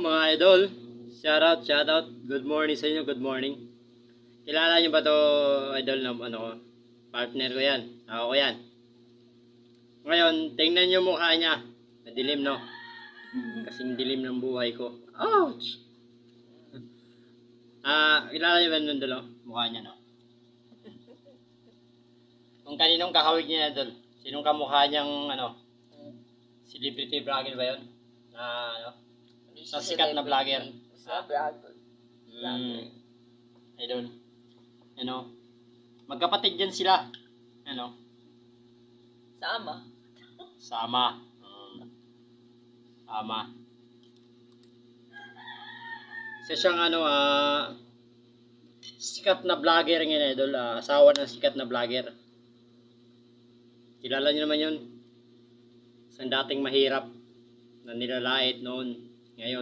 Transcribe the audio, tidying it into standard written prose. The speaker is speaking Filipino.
Mga idol, shoutout, good morning sa inyo, good morning. Kilala niyo ba to idol na partner ko yan, ako yan. Ngayon, tingnan niyo mukha niya, madilim no? Kasing dilim ng buhay ko. Ouch! Kilala niyo ba nun idol, mukha niya no? Kung kaninong kahawig niya idol, sinong kamukha niyang celebrity vlogger ba yun? Sa sikat na vlogger. Sa vlogger. Idol. Magkapatid yan sila. Sama. Sama. Sama. Isa siyang sikat na vlogger ngayon, idol. Asawa ng sikat na vlogger. Kilala niyo naman yun. Isang dating mahirap na nilalait noon. Ngayon,